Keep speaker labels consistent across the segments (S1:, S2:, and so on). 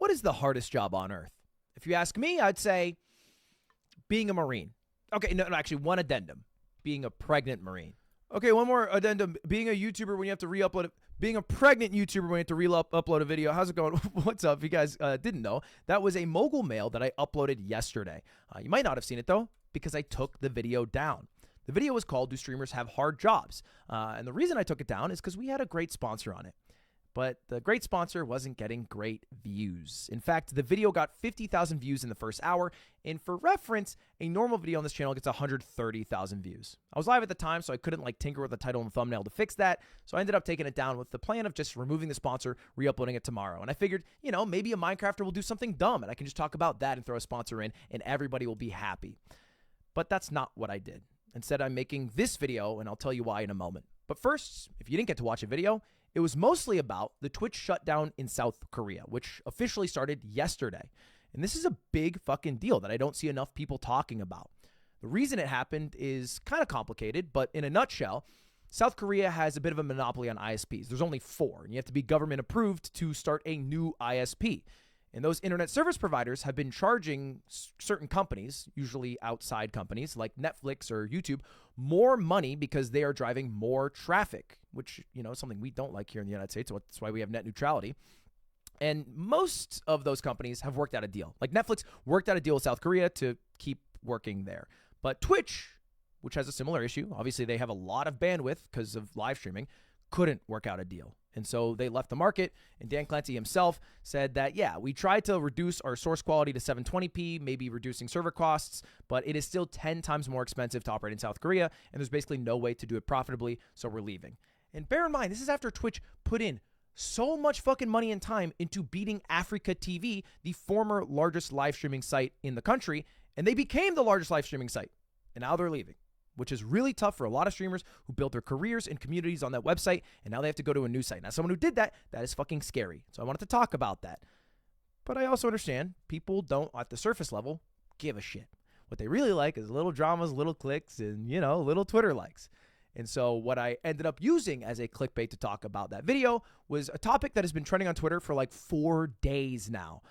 S1: What is the hardest job on earth? If you ask me, I'd say being a Marine. Okay, no, actually, one addendum. Being a pregnant Marine. Okay, one more addendum. Being a YouTuber when you have to re-upload it. Being a pregnant YouTuber when you have to re-upload a video. How's it going? What's up? If you guys didn't know, that was a Mogul mail that I uploaded yesterday. You might not have seen it, though, because I took the video down. The video was called, Do Streamers Have Hard Jobs? And the reason I took it down is because we had a great sponsor on it. But the great sponsor wasn't getting great views. In fact, the video got 50,000 views in the first hour. And for reference, a normal video on this channel gets 130,000 views. I was live at the time, so I couldn't tinker with the title and the thumbnail to fix that. So I ended up taking it down with the plan of just removing the sponsor, re-uploading it tomorrow. And I figured, maybe a Minecrafter will do something dumb and I can just talk about that and throw a sponsor in and everybody will be happy. But that's not what I did. Instead, I'm making this video and I'll tell you why in a moment. But first, if you didn't get to watch a video, it was mostly about the Twitch shutdown in South Korea, which officially started yesterday. And this is a big fucking deal that I don't see enough people talking about. The reason it happened is kind of complicated, but in a nutshell, South Korea has a bit of a monopoly on ISPs. There's only 4, and you have to be government approved to start a new ISP. And those internet service providers have been charging certain companies, usually outside companies like Netflix or YouTube, more money because they are driving more traffic, which, is something we don't like here in the United States. So that's why we have net neutrality. And most of those companies have worked out a deal. Like Netflix worked out a deal with South Korea to keep working there. But Twitch, which has a similar issue, obviously they have a lot of bandwidth because of live streaming, couldn't work out a deal. And so they left the market, and Dan Clancy himself said that, we tried to reduce our source quality to 720p, maybe reducing server costs, but it is still 10 times more expensive to operate in South Korea, and there's basically no way to do it profitably, so we're leaving. And bear in mind, this is after Twitch put in so much fucking money and time into beating Africa TV, the former largest live streaming site in the country, and they became the largest live streaming site, and now they're leaving, which is really tough for a lot of streamers who built their careers and communities on that website, and now they have to go to a new site. Now, someone who did that, that is fucking scary. So I wanted to talk about that. But I also understand people don't, at the surface level, give a shit. What they really like is little dramas, little clicks, and, little Twitter likes. And so what I ended up using as a clickbait to talk about that video was a topic that has been trending on Twitter for 4 days now,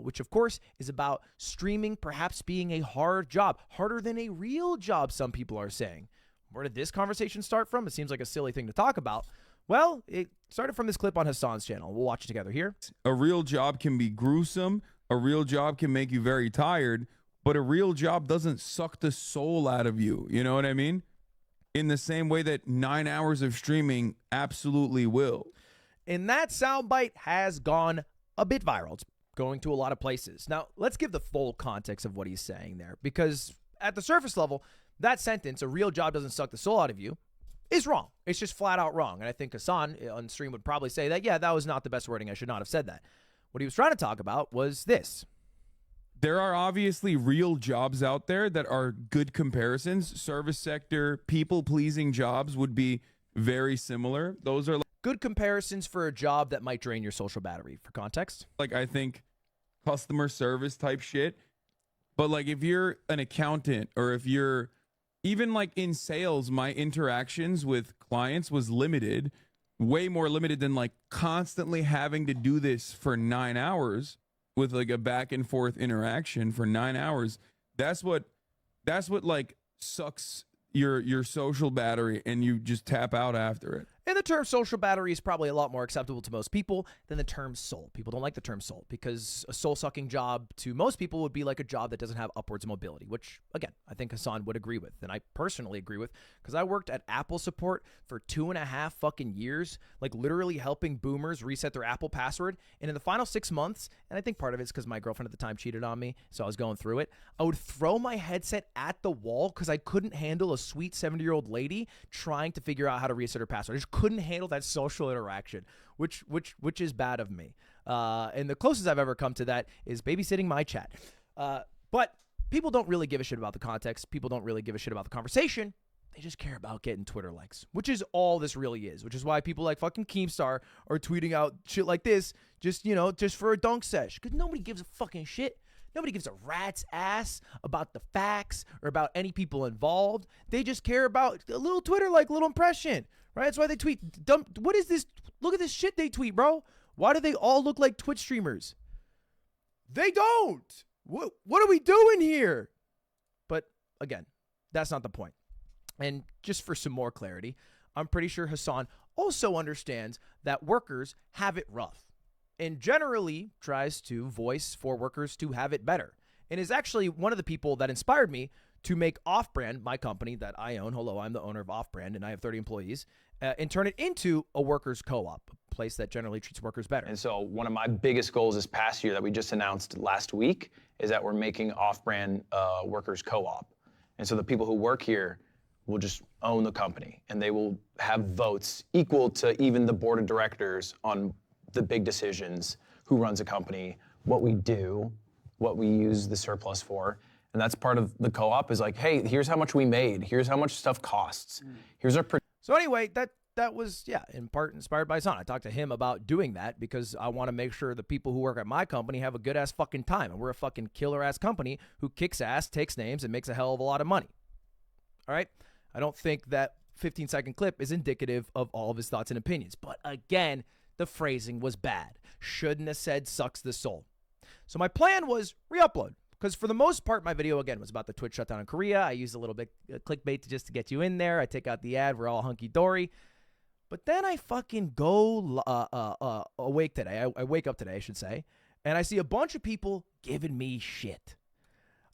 S1: which of course is about streaming perhaps being a hard job, harder than a real job, some people are saying. Where did this conversation start from? It seems like a silly thing to talk about. Well, it started from this clip on Hassan's channel. We'll watch it together here.
S2: A real job can be gruesome. A real job can make you very tired, but a real job doesn't suck the soul out of you. You know what I mean? In the same way that 9 hours of streaming absolutely will.
S1: And that soundbite has gone a bit viral. It's going to a lot of places. Now, let's give the full context of what he's saying there, because at the surface level, that sentence, a real job doesn't suck the soul out of you, is wrong. It's just flat out wrong. And I think Hassan on stream would probably say that, that was not the best wording. I should not have said that. What he was trying to talk about was this.
S2: There are obviously real jobs out there that are good comparisons. Service sector, people-pleasing jobs would be very similar. Those are
S1: good comparisons for a job that might drain your social battery. For context,
S2: I think customer service type shit. But if you're an accountant, or if you're even in sales, my interactions with clients was limited, way more limited than constantly having to do this for 9 hours. With a back and forth interaction for 9 hours. That's what sucks your social battery, and you just tap out after it.
S1: And the term social battery is probably a lot more acceptable to most people than the term soul. People don't like the term soul because a soul-sucking job to most people would be like a job that doesn't have upwards mobility, which, again, I think Hassan would agree with, and I personally agree with, because I worked at Apple support for 2.5 fucking years, literally helping boomers reset their Apple password. And in the final 6 months, and I think part of it's because my girlfriend at the time cheated on me, so I was going through it, I would throw my headset at the wall because I couldn't handle a sweet 70-year-old lady trying to figure out how to reset her password. I just couldn't handle that social interaction, which is bad of me. And the closest I've ever come to that is babysitting my chat. But people don't really give a shit about the context. People don't really give a shit about the conversation. They just care about getting Twitter likes, which is all this really is, which is why people like fucking Keemstar are tweeting out shit like this just for a dunk sesh, because nobody gives a fucking shit. Nobody gives a rat's ass about the facts or about any people involved. They just care about a little Twitter like, little impression, right? That's why they tweet. What is this? Look at this shit they tweet, bro. Why do they all look like Twitch streamers? They don't. What are we doing here? But again, that's not the point. And just for some more clarity, I'm pretty sure Hassan also understands that workers have it rough and generally tries to voice for workers to have it better, and is actually one of the people that inspired me to make Offbrand, my company that I own. Hello, I'm the owner of Offbrand, and I have 30 employees, and turn it into a workers' co-op, a place that generally treats workers better.
S3: And so one of my biggest goals this past year that we just announced last week is that we're making Offbrand workers co-op. And so the people who work here will just own the company, and they will have votes equal to even the board of directors on the big decisions, who runs a company, what we do, what we use the surplus for. And that's part of the co-op is like, hey, here's how much we made. Here's how much stuff costs. Here's our...
S1: So anyway, that was, in part inspired by Hassan. I talked to him about doing that because I want to make sure the people who work at my company have a good-ass fucking time. And we're a fucking killer-ass company who kicks ass, takes names, and makes a hell of a lot of money. All right? I don't think that 15-second clip is indicative of all of his thoughts and opinions. But again, the phrasing was bad. Shouldn't have said sucks the soul. So my plan was re-upload. Because for the most part, my video, again, was about the Twitch shutdown in Korea. I used a little bit clickbait just to get you in there. I take out the ad. We're all hunky-dory. But then I fucking go awake today. I wake up today, I should say. And I see a bunch of people giving me shit.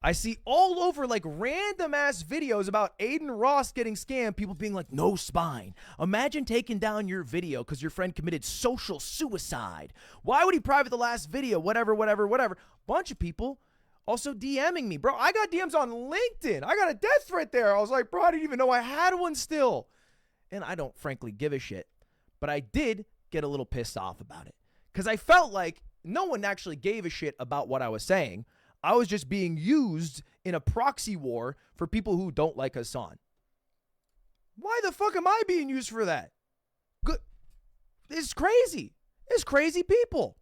S1: I see all over like random ass videos about Aiden Ross getting scammed. People being like, no spine. Imagine taking down your video because your friend committed social suicide. Why would he private the last video? Whatever. Bunch of people also DMing me. Bro, I got DMs on LinkedIn. I got a death threat there. I was like, bro, I didn't even know I had one still. And I don't frankly give a shit. But I did get a little pissed off about it. Because I felt like no one actually gave a shit about what I was saying. I was just being used in a proxy war for people who don't like Hassan. Why the fuck am I being used for that? Good. It's crazy. It's crazy people.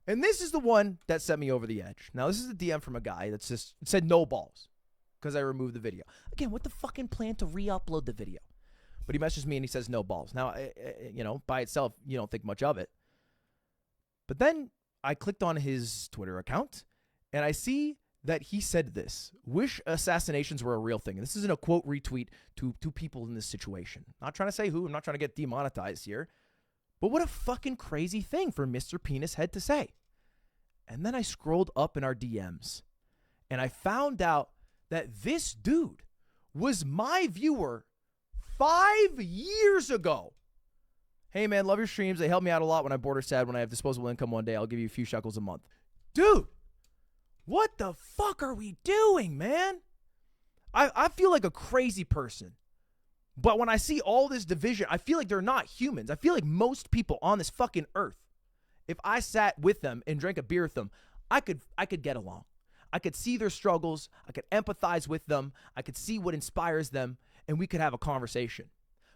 S1: And this is the one that set me over the edge. Now, this is a DM from a guy that just said no balls because I removed the video. Again, what the fucking plan to re-upload the video? But he messaged me and he says no balls. Now, by itself, you don't think much of it. But then I clicked on his Twitter account and I see that he said this: wish assassinations were a real thing. And this isn't a quote retweet to people in this situation. Not trying to say who. I'm not trying to get demonetized here. But what a fucking crazy thing for Mr. Penis Head to say. And then I scrolled up in our DMs and I found out that this dude was my viewer 5 years ago. Hey man, love your streams. They help me out a lot when I'm bored or sad. When I have disposable income one day, I'll give you a few shekels a month. Dude, what the fuck are we doing, man? I feel like a crazy person. But when I see all this division, I feel like they're not humans. I feel like most people on this fucking earth, if I sat with them and drank a beer with them, I could get along. I could see their struggles. I could empathize with them. I could see what inspires them, and we could have a conversation.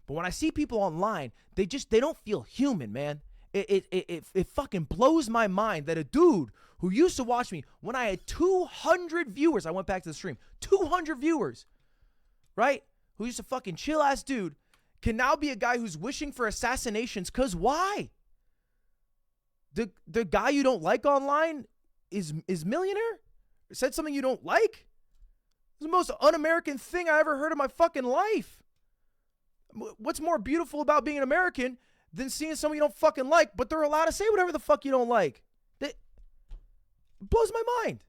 S1: But when I see people online, they don't feel human, man. It fucking blows my mind that a dude who used to watch me when I had 200 viewers, I went back to the stream, 200 viewers, right? Who used to fucking chill-ass dude, can now be a guy who's wishing for assassinations. Because why? The guy you don't like online is millionaire? Said something you don't like? It's the most un-American thing I ever heard in my fucking life. What's more beautiful about being an American than seeing someone you don't fucking like, but they're allowed to say whatever the fuck you don't like? It blows my mind.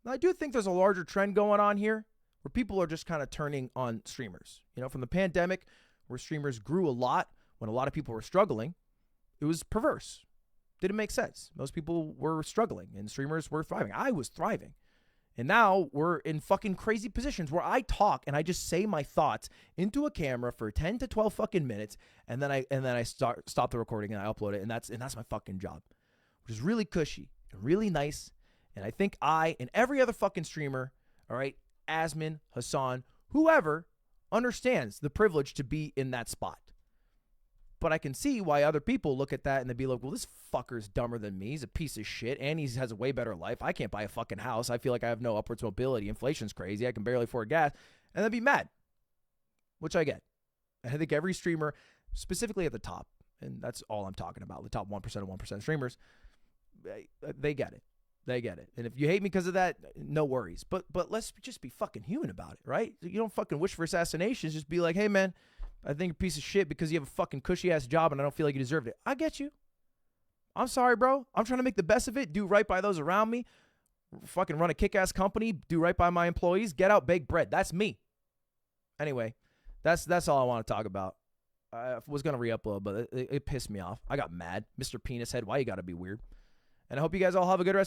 S1: Now, I do think there's a larger trend going on here where people are just kind of turning on streamers. You know, from the pandemic, where streamers grew a lot when a lot of people were struggling, it was perverse. Didn't make sense. Most people were struggling and streamers were thriving. I was thriving. And now we're in fucking crazy positions where I talk and I just say my thoughts into a camera for 10 to 12 fucking minutes, and then I stop the recording and I upload it, and that's my fucking job, which is really cushy and really nice. And I think I and every other fucking streamer, all right, Asmin, Hassan, whoever, understands the privilege to be in that spot. But I can see why other people look at that and they'd be like, well, this fucker's dumber than me. He's a piece of shit, and he has a way better life. I can't buy a fucking house. I feel like I have no upwards mobility. Inflation's crazy. I can barely afford gas. And they'd be mad, which I get. I think every streamer, specifically at the top, and that's all I'm talking about, the top 1% of 1% streamers, they get it. They get it. And if you hate me because of that, no worries. But let's just be fucking human about it, right? You don't fucking wish for assassinations. Just be like, hey, man, I think you're a piece of shit because you have a fucking cushy-ass job and I don't feel like you deserved it. I get you. I'm sorry, bro. I'm trying to make the best of it, do right by those around me, fucking run a kick-ass company, do right by my employees, get out, bake bread. That's me. Anyway, that's all I want to talk about. I was going to re-upload, but it pissed me off. I got mad. Mr. Penis Head, why you got to be weird? And I hope you guys all have a good rest of your